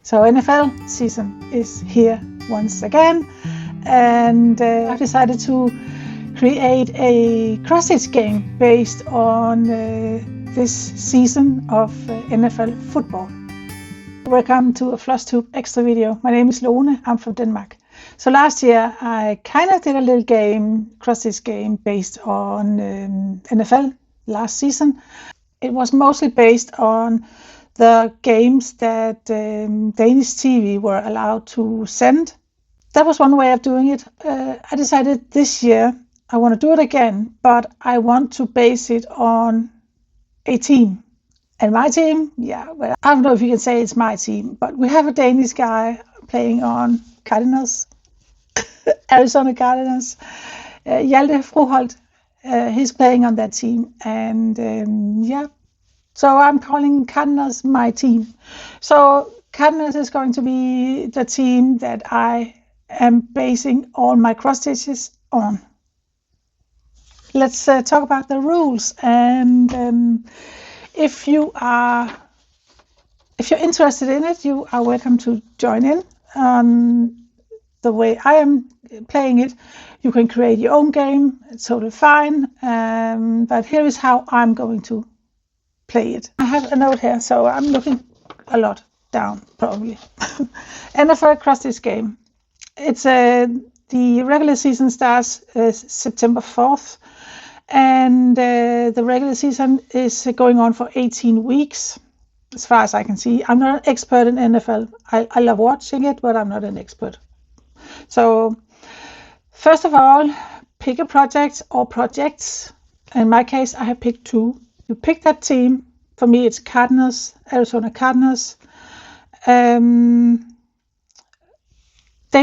So NFL season is here once again, and I've decided to create a cross-stitch game based on this season of NFL football. Welcome to a Flosstube extra video. My name is Lone, I'm from Denmark. So last year I kind of did a little game, cross-stitch game based on NFL last season. It was mostly based on the games that Danish TV were allowed to send. That was one way of doing it. I decided this year I want to do it again, but I want to base it on a team. And my team, well, I don't know if you can say it's my team, but we have a Danish guy playing on Cardinals, Arizona Cardinals, Hjalte Froholt. He's playing on that team, and so I'm calling Cardinals my team. So Cardinals is going to be the team that I am basing all my cross stitches on. Let's talk about the rules, and if you're interested in it, you are welcome to join in. The way I am playing it, you can create your own game. It's totally fine. But here is how I'm going to play it. I have a note here, so I'm looking a lot down probably. NFL cross-stitch game. It's the regular season starts September 4th, and the regular season is going on for 18 weeks. As far as I can see, I'm not an expert in NFL. I love watching it, but I'm not an expert. So first of all, pick a project or projects. In my case, I have picked two. You pick that team. For me, it's Cardinals, Arizona Cardinals. They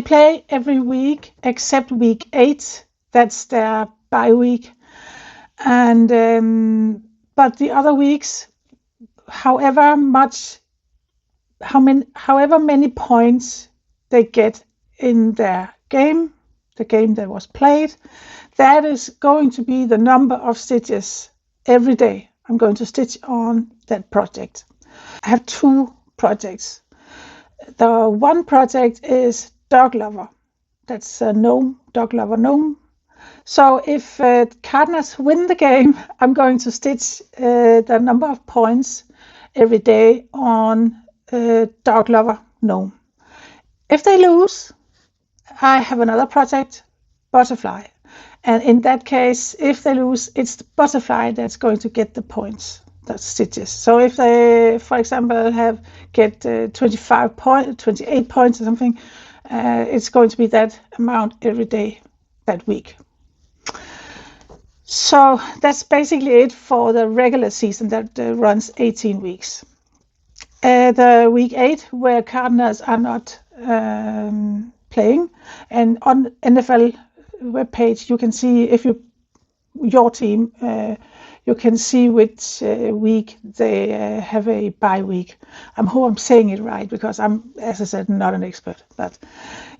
play every week except week 8. That's their bye week. And but the other weeks, however many points they get in their game, the game that was played, that is going to be the number of stitches every day I'm going to stitch on that project. I have two projects. The one project is Dog Lover. That's a gnome, Dog Lover gnome. So if Cardinals win the game, I'm going to stitch the number of points every day on Dog Lover gnome. If they lose, I have another project, Butterfly. And in that case, if they lose, it's the butterfly that's going to get the points, the stitches. So if they, for example, get 28 points or something, it's going to be that amount every day that week. So that's basically it for the regular season that runs 18 weeks. The week 8, where Cardinals are not playing, and on NFL webpage you can see if your team, you can see which week they have a bye week. I hope I'm saying it right, because I'm, as I said, not an expert. But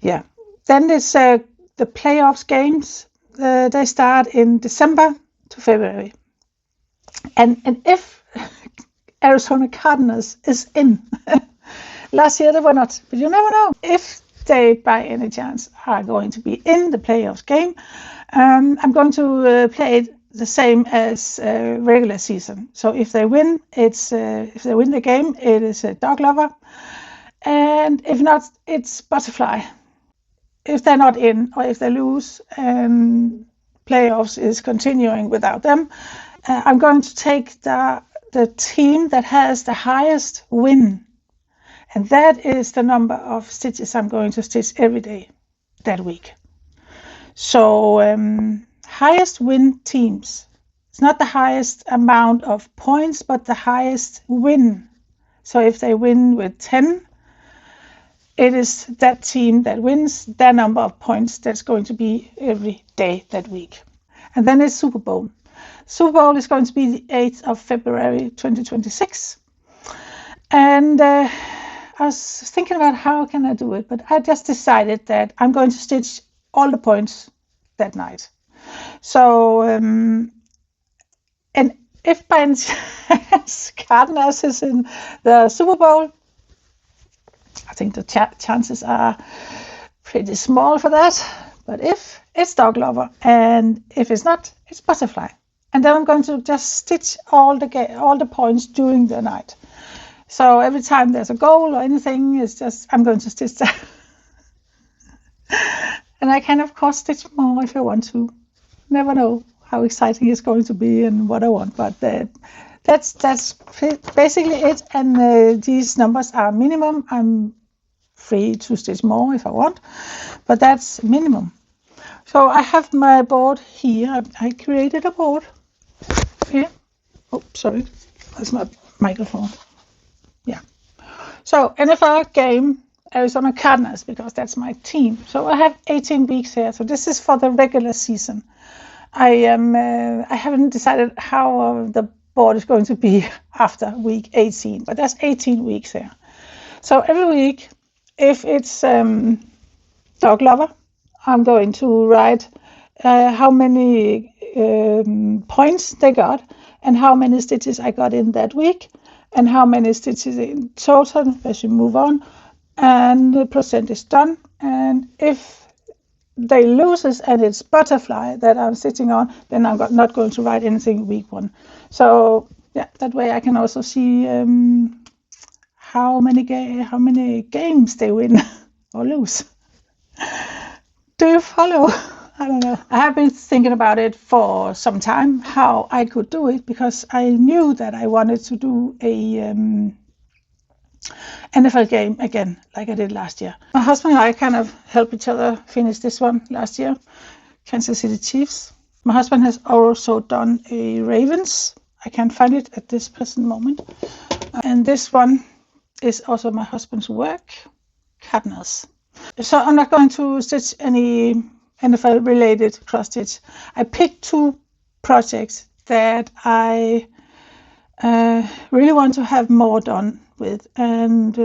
yeah, then there's the playoffs games. They start in December to February, and if Arizona Cardinals is in, last year they were not, but you never know if they by any chance are going to be in the playoffs game. I'm going to play it the same as regular season. So if they win, if they win the game, it is a Dog Lover, and if not, it's Butterfly. If they're not in, or if they lose and playoffs is continuing without them, I'm going to take the team that has the highest win. And that is the number of stitches I'm going to stitch every day that week. So highest win teams. It's not the highest amount of points, but the highest win. So if they win with 10, it is that team that wins their number of points that's going to be every day that week. And then it's Super Bowl. Super Bowl is going to be the 8th of February 2026. And I was thinking about how can I do it, but I just decided that I'm going to stitch all the points that night. So, and if by chance Cardinals is in the Super Bowl, I think the chances are pretty small for that. But if it's Dog Lover, and if it's not, it's Butterfly. And then I'm going to just stitch all the points during the night. So every time there's a goal or anything, it's just I'm going to stitch that. And I can, of course, stitch more if I want to. Never know how exciting it's going to be and what I want, but that's basically it. And these numbers are minimum. I'm free to stitch more if I want, but that's minimum. So I have my board here. I created a board here. Oh, sorry, that's my microphone. Yeah. So NFL game Arizona Cardinals, because that's my team. So I have 18 weeks here. So this is for the regular season. I haven't decided how the board is going to be after week 18, but there's 18 weeks here. So every week, if it's Dog Lover, I'm going to write how many points they got and how many stitches I got in that week and how many stitches in total as you move on, and the percent is done. And if they loses and it's Butterfly that I'm sitting on, then I'm not going to write anything week 1. So yeah, that way I can also see how many games they win or lose. Do you follow? I don't know. I have been thinking about it for some time, how I could do it, because I knew that I wanted to do a NFL game again, like I did last year. My husband and I kind of helped each other finish this one last year, Kansas City Chiefs. My husband has also done a Ravens. I can't find it at this present moment. And this one is also my husband's work, Cardinals. So I'm not going to stitch any NFL related cross stitch. I picked 2 projects that I really want to have more done with, and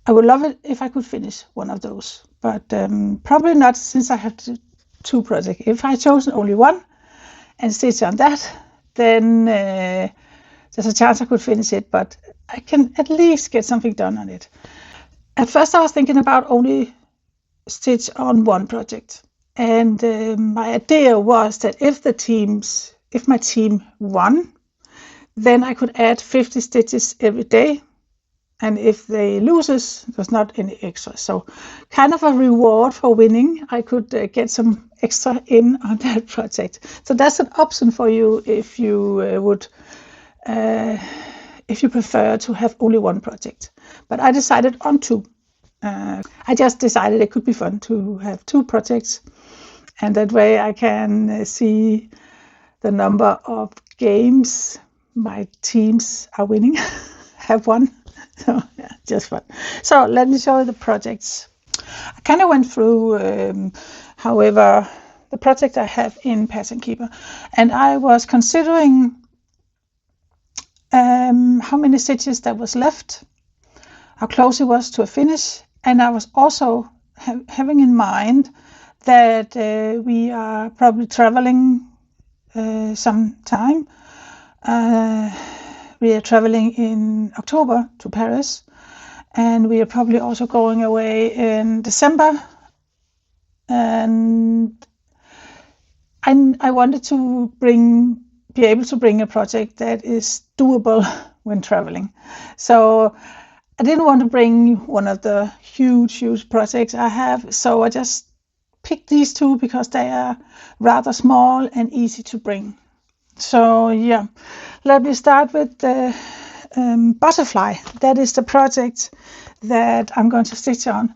I would love it if I could finish one of those, but probably not, since I have 2 projects. If I chosen only one and stitch on that, then there's a chance I could finish it, but I can at least get something done on it. At first I was thinking about only stitch on one project, and my idea was that if my team won, then I could add 50 stitches every day, and if they loses, there's not any extra. So kind of a reward for winning, I could get some extra in on that project. So that's an option for you if you if you prefer to have only one project. But I decided on 2. I just decided it could be fun to have 2 projects, and that way I can see the number of games my teams are winning have won. So yeah, just fun. So let me show you the projects. I kind of went through, however, the project I have in Pattern Keeper, and I was considering how many stitches that was left, how close it was to a finish, and I was also having in mind that we are probably traveling sometime. We are traveling in October to Paris, and we are probably also going away in December, and I wanted to be able to bring a project that is doable when traveling. So I didn't want to bring one of the huge projects I have, so I just picked these 2 because they are rather small and easy to bring. So yeah, let me start with the Butterfly. That is the project that I'm going to stitch on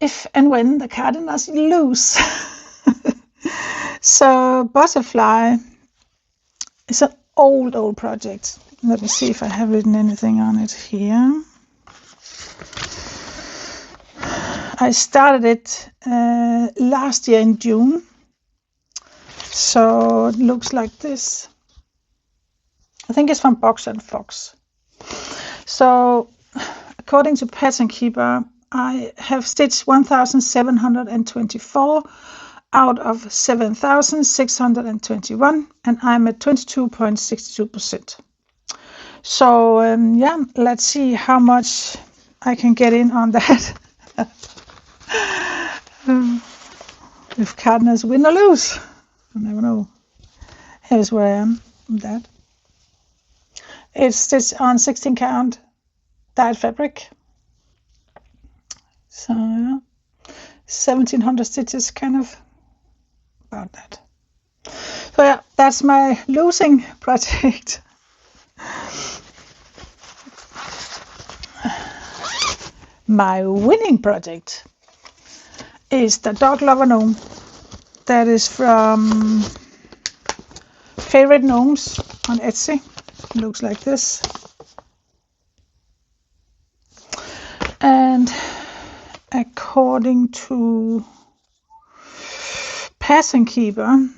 if and when the Cardinals lose. So Butterfly is an old project. Let me see if I have written anything on it here. I started it last year in June. So it looks like this. I think it's from Box and Fox. So according to Pattern Keeper, I have stitched 1,724 out of 7,621, and I'm at 22.62%. So yeah, let's see how much I can get in on that. If Cardinals win or lose, I never know. Here's where I am with that. It's stitched on 16 count dyed fabric. So yeah, 1700 stitches, kind of about that. So yeah, that's my losing project. My winning project is the Dog Lover Gnome. That is from Favorite Gnomes on Etsy. Looks like this. And according to Passion Keeper,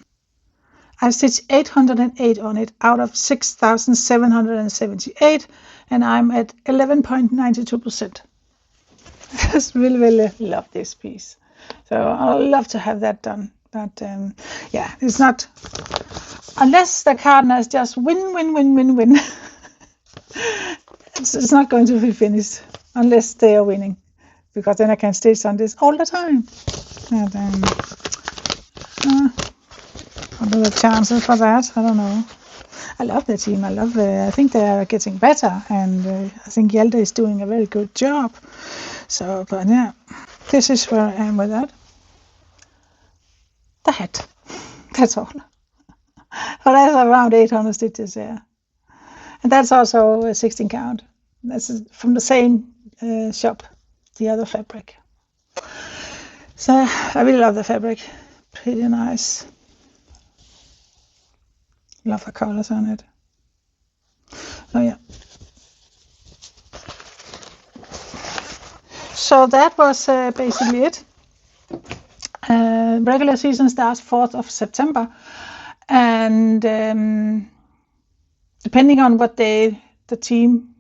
I stitched 808 on it out of 6,778, and I'm at 11.92%. I just really, really love this piece. So I'd love to have that done. But yeah, it's not, unless the Cardinals just win. It's not going to be finished unless they are winning, because then I can stitch on this all the time. And what are the chances for that? I don't know. I love the team. I think they are getting better, and I think Hjalte is doing a very good job. So, but yeah, this is where I am with that. The hat. That's all. But that's around 800 stitches, yeah. And that's also a 16 count. That's from the same shop, the other fabric. So I really love the fabric. Pretty nice. Love the colors on it. So yeah. So that was basically it. Regular season starts 4th of September, and depending on what day the team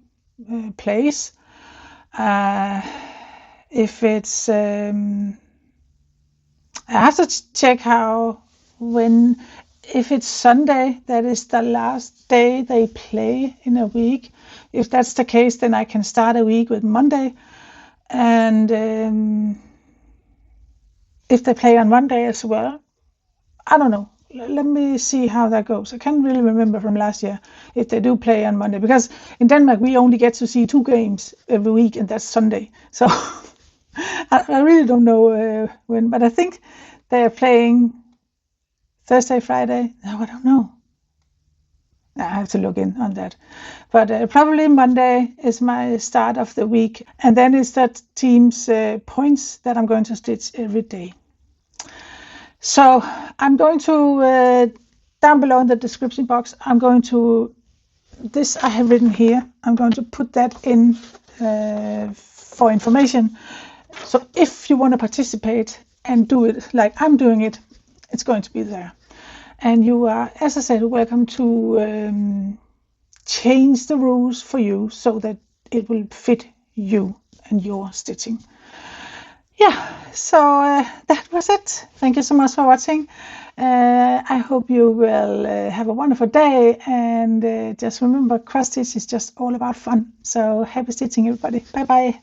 plays, if it's I have to check if it's Sunday, that is the last day they play in a week. If that's the case, then I can start a week with Monday, and if they play on Monday as well, I don't know. Let me see how that goes. I can't really remember from last year if they do play on Monday, because in Denmark we only get to see 2 games every week, and that's Sunday. So I really don't know when, but I think they are playing Thursday, Friday. No, I don't know. I have to look in on that. But probably Monday is my start of the week, and then it's that team's points that I'm going to stitch every day. So I'm going to, down below in the description box, I'm going to, this I have written here, I'm going to put that in for information. So if you want to participate and do it like I'm doing it, it's going to be there. And you are, as I said, welcome to change the rules for you so that it will fit you and your stitching. Yeah, so that was it. Thank you so much for watching. I hope you will have a wonderful day, and just remember, cross stitch is just all about fun. So happy stitching, everybody. Bye bye.